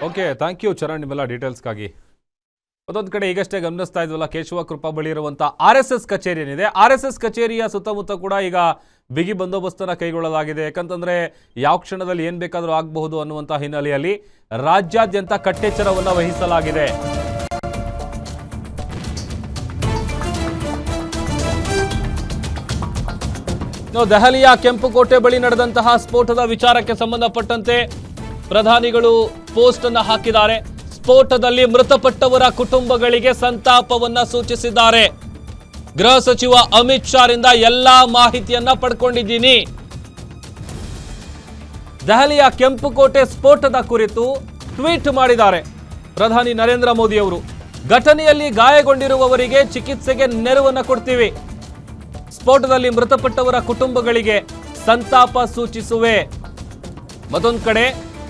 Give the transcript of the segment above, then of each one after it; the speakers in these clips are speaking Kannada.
ಓಕೆ, ಥ್ಯಾಂಕ್ ಯು ಚರಣ್ ನಿಮ್ಮೆಲ್ಲ ಡೀಟೇಲ್ಸ್ಗಾಗಿ. ಅದೊಂದು ಕಡೆ ಈಗಷ್ಟೇ ಗಮನಿಸ್ತಾ ಇದ್ವಲ್ಲ, ಕೇಶವ ಕೃಪಾ ಬಳಿ ಇರುವಂಥ RSS ಕಚೇರಿ ಏನಿದೆ, RSS ಕಚೇರಿಯ ಸುತ್ತಮುತ್ತ ಕೂಡ ಈಗ ಬಿಗಿ ಬಂದೋಬಸ್ತನ್ನು ಕೈಗೊಳ್ಳಲಾಗಿದೆ. ಯಾಕಂತಂದ್ರೆ ಯಾವ ಕ್ಷಣದಲ್ಲಿ ಏನು ಬೇಕಾದರೂ ಆಗಬಹುದು ಅನ್ನುವಂಥ ಹಿನ್ನೆಲೆಯಲ್ಲಿ ರಾಜ್ಯಾದ್ಯಂತ ಕಟ್ಟೆಚ್ಚರವನ್ನು ವಹಿಸಲಾಗಿದೆ. ದೆಹಲಿಯ ಕೆಂಪುಕೋಟೆ ಬಳಿ ನಡೆದಂತಹ ಸ್ಫೋಟದ ವಿಚಾರಕ್ಕೆ ಸಂಬಂಧಪಟ್ಟಂತೆ ಪ್ರಧಾನಿಗಳು ಪೋಸ್ಟ್ ಅನ್ನು ಹಾಕಿದ್ದಾರೆ. ಸ್ಫೋಟದಲ್ಲಿ ಮೃತಪಟ್ಟವರ ಕುಟುಂಬಗಳಿಗೆ ಸಂತಾಪವನ್ನ ಸೂಚಿಸಿದ್ದಾರೆ. ಗೃಹ ಸಚಿವ ಅಮಿತ್ ಶಾ ರಿಂದ ಎಲ್ಲಾ ಮಾಹಿತಿಯನ್ನ ಪಡ್ಕೊಂಡಿದ್ದೀನಿ. ದೆಹಲಿಯ ಕೆಂಪುಕೋಟೆ ಸ್ಫೋಟದ ಕುರಿತು ಟ್ವೀಟ್ ಮಾಡಿದ್ದಾರೆ ಪ್ರಧಾನಿ ನರೇಂದ್ರ ಮೋದಿ ಅವರು. ಘಟನೆಯಲ್ಲಿ ಗಾಯಗೊಂಡಿರುವವರಿಗೆ ಚಿಕಿತ್ಸೆಗೆ ನೆರವನ್ನ ಕೊಡ್ತೀವಿ. ಸ್ಫೋಟದಲ್ಲಿ ಮೃತಪಟ್ಟವರ ಕುಟುಂಬಗಳಿಗೆ ಸಂತಾಪ ಸೂಚಿಸುವೆ. ಮತ್ತೊಂದು ಕಡೆ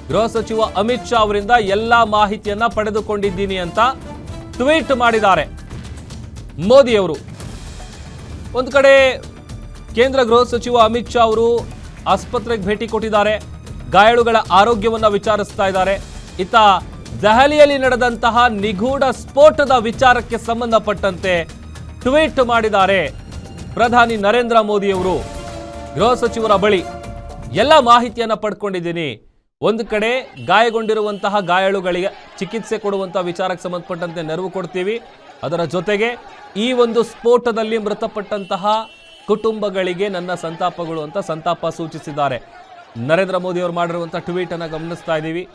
ಗೃಹ ಸಚಿವ ಅಮಿತ್ ಶಾ ಅವರಿಂದ ಎಲ್ಲಾ ಮಾಹಿತಿಯನ್ನ ಪಡೆದುಕೊಂಡಿದ್ದೀನಿ ಅಂತ ಟ್ವೀಟ್ ಮಾಡಿದ್ದಾರೆ ಮೋದಿ ಅವರು. ಒಂದು ಕಡೆ ಕೇಂದ್ರ ಗೃಹ ಸಚಿವ ಅಮಿತ್ ಶಾ ಅವರು ಆಸ್ಪತ್ರೆಗೆ ಭೇಟಿ ಕೊಟ್ಟಿದ್ದಾರೆ. ಗಾಯಾಳುಗಳ ಆರೋಗ್ಯವನ್ನ ವಿಚಾರಿಸ್ತಾ ಇದ್ದಾರೆ. ಇತ್ತ ದೆಹಲಿಯಲ್ಲಿ ನಡೆದಂತಹ ನಿಗೂಢ ಸ್ಫೋಟದ ವಿಚಾರಕ್ಕೆ ಸಂಬಂಧಪಟ್ಟಂತೆ ಟ್ವೀಟ್ ಮಾಡಿದ್ದಾರೆ ಪ್ರಧಾನಿ ನರೇಂದ್ರ ಮೋದಿ ಅವರು. ಗೃಹ ಸಚಿವರ ಬಳಿ ಎಲ್ಲ ಮಾಹಿತಿಯನ್ನ ಪಡ್ಕೊಂಡಿದ್ದೀನಿ. ಒಂದು ಕಡೆ ಗಾಯಗೊಂಡಿರುವಂತಹ ಗಾಯಾಳುಗಳಿಗೆ ಚಿಕಿತ್ಸೆ ಕೊಡುವಂತಹ ವಿಚಾರಕ್ಕೆ ಸಂಬಂಧಪಟ್ಟಂತೆ ನೆರವು ಕೊಡ್ತೀವಿ. ಅದರ ಜೊತೆಗೆ ಈ ಒಂದು ಸ್ಫೋಟದಲ್ಲಿ ಮೃತಪಟ್ಟಂತಹ ಕುಟುಂಬಗಳಿಗೆ ನನ್ನ ಸಂತಾಪಗಳು ಅಂತ ಸಂತಾಪ ಸೂಚಿಸಿದ್ದಾರೆ. ನರೇಂದ್ರ ಮೋದಿ ಅವರು ಮಾಡಿರುವಂತಹ ಟ್ವೀಟ್ ಅನ್ನು ಗಮನಿಸ್ತಾ ಇದ್ದೀವಿ.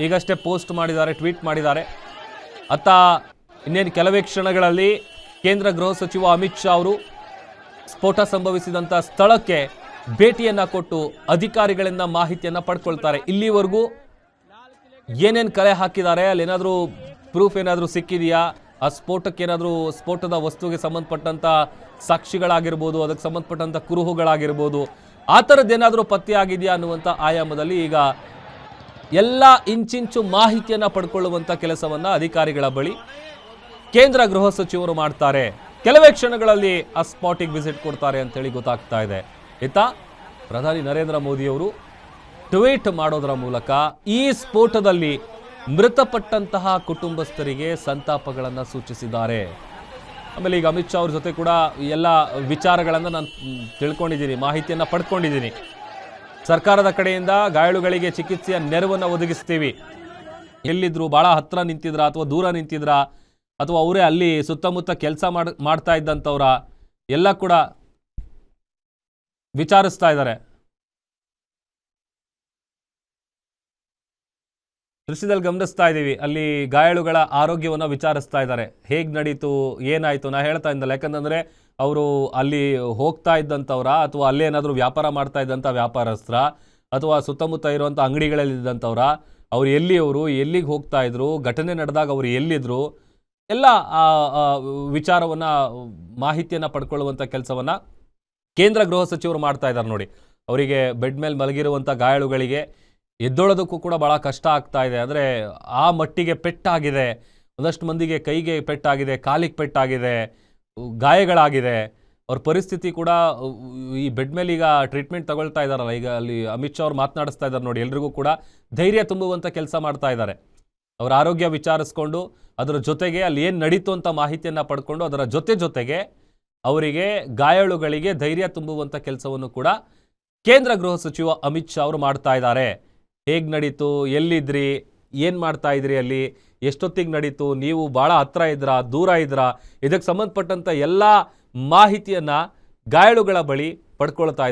ಈಗಷ್ಟೇ ಪೋಸ್ಟ್ ಮಾಡಿದ್ದಾರೆ, ಟ್ವೀಟ್ ಮಾಡಿದ್ದಾರೆ. ಅತ್ತ ಇನ್ನೇನು ಕೆಲವೇ ಕ್ಷಣಗಳಲ್ಲಿ ಕೇಂದ್ರ ಗೃಹ ಸಚಿವ ಅಮಿತ್ ಶಾ ಅವರು ಸ್ಫೋಟ ಸಂಭವಿಸಿದಂಥ ಸ್ಥಳಕ್ಕೆ ಭೇಟಿಯನ್ನ ಕೊಟ್ಟು ಅಧಿಕಾರಿಗಳಿಂದ ಮಾಹಿತಿಯನ್ನ ಪಡ್ಕೊಳ್ತಾರೆ. ಇಲ್ಲಿವರೆಗೂ ಏನೇನು ಕಲೆ ಹಾಕಿದ್ದಾರೆ, ಅಲ್ಲಿ ಏನಾದರೂ ಪ್ರೂಫ್ ಏನಾದರೂ ಸಿಕ್ಕಿದೆಯಾ, ಆ ಸ್ಫೋಟಕ್ಕೆ ಏನಾದರೂ ಸ್ಫೋಟದ ವಸ್ತುವಿಗೆ ಸಂಬಂಧಪಟ್ಟಂಥ ಸಾಕ್ಷಿಗಳಾಗಿರ್ಬೋದು, ಅದಕ್ಕೆ ಸಂಬಂಧಪಟ್ಟಂಥ ಕುರುಹುಗಳಾಗಿರ್ಬೋದು, ಆ ಥರದ್ದೇನಾದರೂ ಪತ್ತೆ ಆಗಿದೆಯಾ ಅನ್ನುವಂಥ ಆಯಾಮದಲ್ಲಿ ಈಗ ಎಲ್ಲ ಇಂಚಿಂಚು ಮಾಹಿತಿಯನ್ನ ಪಡ್ಕೊಳ್ಳುವಂಥ ಕೆಲಸವನ್ನ ಅಧಿಕಾರಿಗಳ ಬಳಿ ಕೇಂದ್ರ ಗೃಹ ಸಚಿವರು ಮಾಡ್ತಾರೆ. ಕೆಲವೇ ಕ್ಷಣಗಳಲ್ಲಿ ಆ ಸ್ಪಾಟಿಗೆ ವಿಸಿಟ್ ಕೊಡ್ತಾರೆ ಅಂತೇಳಿ ಗೊತ್ತಾಗ್ತಾ ಇದೆ. ಇತ್ತ ಪ್ರಧಾನಿ ನರೇಂದ್ರ ಮೋದಿಯವರು ಟ್ವೀಟ್ ಮಾಡೋದರ ಮೂಲಕ ಈ ಸ್ಫೋಟದಲ್ಲಿ ಮೃತಪಟ್ಟಂತಹ ಕುಟುಂಬಸ್ಥರಿಗೆ ಸಂತಾಪಗಳನ್ನು ಸೂಚಿಸಿದ್ದಾರೆ. ಆಮೇಲೆ ಈಗ ಅಮಿತ್ ಶಾ ಅವ್ರ ಜೊತೆ ಕೂಡ ಎಲ್ಲ ವಿಚಾರಗಳನ್ನು ನಾನು ತಿಳ್ಕೊಂಡಿದ್ದೀನಿ, ಮಾಹಿತಿಯನ್ನು ಪಡ್ಕೊಂಡಿದ್ದೀನಿ. ಸರ್ಕಾರದ ಕಡೆಯಿಂದ ಗಾಯಾಳುಗಳಿಗೆ ಚಿಕಿತ್ಸೆಯ ನೆರವನ್ನು ಒದಗಿಸ್ತೀವಿ. ಎಲ್ಲಿದ್ರು, ಭಾಳ ಹತ್ರ ನಿಂತಿದ್ರ ಅಥವಾ ದೂರ ನಿಂತಿದ್ರ ಅಥವಾ ಅವರೇ ಅಲ್ಲಿ ಸುತ್ತಮುತ್ತ ಕೆಲಸ ಮಾಡ್ತಾ ಇದ್ದಂಥವ್ರ ಎಲ್ಲ ಕೂಡ ವಿಚಾರಿಸ್ತಾ ಇದ್ದಾರೆ. ದೃಶ್ಯದಲ್ಲಿ ಗಮನಿಸ್ತಾ ಇದ್ದೀವಿ, ಅಲ್ಲಿ ಗಾಯಾಳುಗಳ ಆರೋಗ್ಯವನ್ನು ವಿಚಾರಿಸ್ತಾ ಇದ್ದಾರೆ. ಹೇಗೆ ನಡೀತು, ಏನಾಯ್ತು, ನಾ ಹೇಳ್ತಾ ಇದ್ದಲ್ಲ. ಯಾಕಂತಂದ್ರೆ ಅವರು ಅಲ್ಲಿ ಹೋಗ್ತಾ ಇದ್ದಂಥವ್ರ ಅಥವಾ ಅಲ್ಲೇ ಏನಾದರೂ ವ್ಯಾಪಾರ ಮಾಡ್ತಾ ಇದ್ದಂಥ ವ್ಯಾಪಾರಸ್ತ್ರ ಅಥವಾ ಸುತ್ತಮುತ್ತ ಇರುವಂಥ ಅಂಗಡಿಗಳಲ್ಲಿ ಇದ್ದಂಥವ್ರ, ಅವ್ರು ಎಲ್ಲಿಗೆ ಹೋಗ್ತಾ ಇದ್ರು, ಘಟನೆ ನಡೆದಾಗ ಅವರು ಎಲ್ಲಿದ್ರು, ಎಲ್ಲ ವಿಚಾರವನ್ನು ಮಾಹಿತಿಯನ್ನು ಪಡ್ಕೊಳ್ಳುವಂಥ ಕೆಲಸವನ್ನು ಕೇಂದ್ರ ಗೃಹ ಸಚಿವರು ಮಾಡ್ತಾ ಇದ್ದಾರೆ. ನೋಡಿ, ಅವರಿಗೆ ಬೆಡ್ ಮೇಲೆ ಮಲಗಿರುವಂಥ ಗಾಯಾಳುಗಳಿಗೆ ಎದ್ದೊಳೋದಕ್ಕೂ ಕೂಡ ಭಾಳ ಕಷ್ಟ ಆಗ್ತಾ ಇದೆ. ಅಂದರೆ ಆ ಮಟ್ಟಿಗೆ ಪೆಟ್ಟಾಗಿದೆ. ಒಂದಷ್ಟು ಮಂದಿಗೆ ಕೈಗೆ ಪೆಟ್ಟಾಗಿದೆ, ಕಾಲಿಗೆ ಪೆಟ್ಟಾಗಿದೆ, ಗಾಯಗಳಾಗಿದೆ. ಅವ್ರ ಪರಿಸ್ಥಿತಿ ಕೂಡ ಈ ಬೆಡ್ ಮೇಲೆ ಈಗ ಟ್ರೀಟ್ಮೆಂಟ್ ತಗೊಳ್ತಾ ಇದ್ದಾರಲ್ಲ, ಈಗ ಅಲ್ಲಿ ಅಮಿತ್ ಶಾ ಅವ್ರು ಮಾತನಾಡಿಸ್ತಾ ಇದ್ದಾರೆ ನೋಡಿ, ಎಲ್ರಿಗೂ ಕೂಡ ಧೈರ್ಯ ತುಂಬುವಂಥ ಕೆಲಸ ಮಾಡ್ತಾ ಇದ್ದಾರೆ. ಅವರ ಆರೋಗ್ಯ ವಿಚಾರಿಸ್ಕೊಂಡು ಅದರ ಜೊತೆಗೆ ಅಲ್ಲಿ ಏನು ನಡೀತು ಅಂತ ಮಾಹಿತಿಯನ್ನು ಪಡ್ಕೊಂಡು ಅದರ ಜೊತೆಗೆ ಅವರಿಗೆ ಗಾಯಾಳುಗಳಿಗೆ ಧೈರ್ಯ ತುಂಬುವಂಥ ಕೆಲಸವನ್ನು ಕೂಡ ಕೇಂದ್ರ ಗೃಹ ಸಚಿವ ಅಮಿತ್ ಶಾ ಅವರು ಮಾಡ್ತಾ ಇದ್ದಾರೆ. ಹೇಗೆ ನಡೀತು, ಎಲ್ಲಿದ್ರಿ, ಏನು ಮಾಡ್ತಾ ಇದ್ರಿ, ಅಲ್ಲಿ ಎಷ್ಟೊತ್ತಿಗೆ ನಡೀತು, ನೀವು ಭಾಳ ಹತ್ರ ಇದ್ರಾ, ದೂರ ಇದ್ರಾ, ಇದಕ್ಕೆ ಸಂಬಂಧಪಟ್ಟಂಥ ಎಲ್ಲ ಮಾಹಿತಿಯನ್ನು ಗಾಯಾಳುಗಳ ಬಳಿ ಪಡ್ಕೊಳ್ತಾ ಇದ್ದಾರೆ.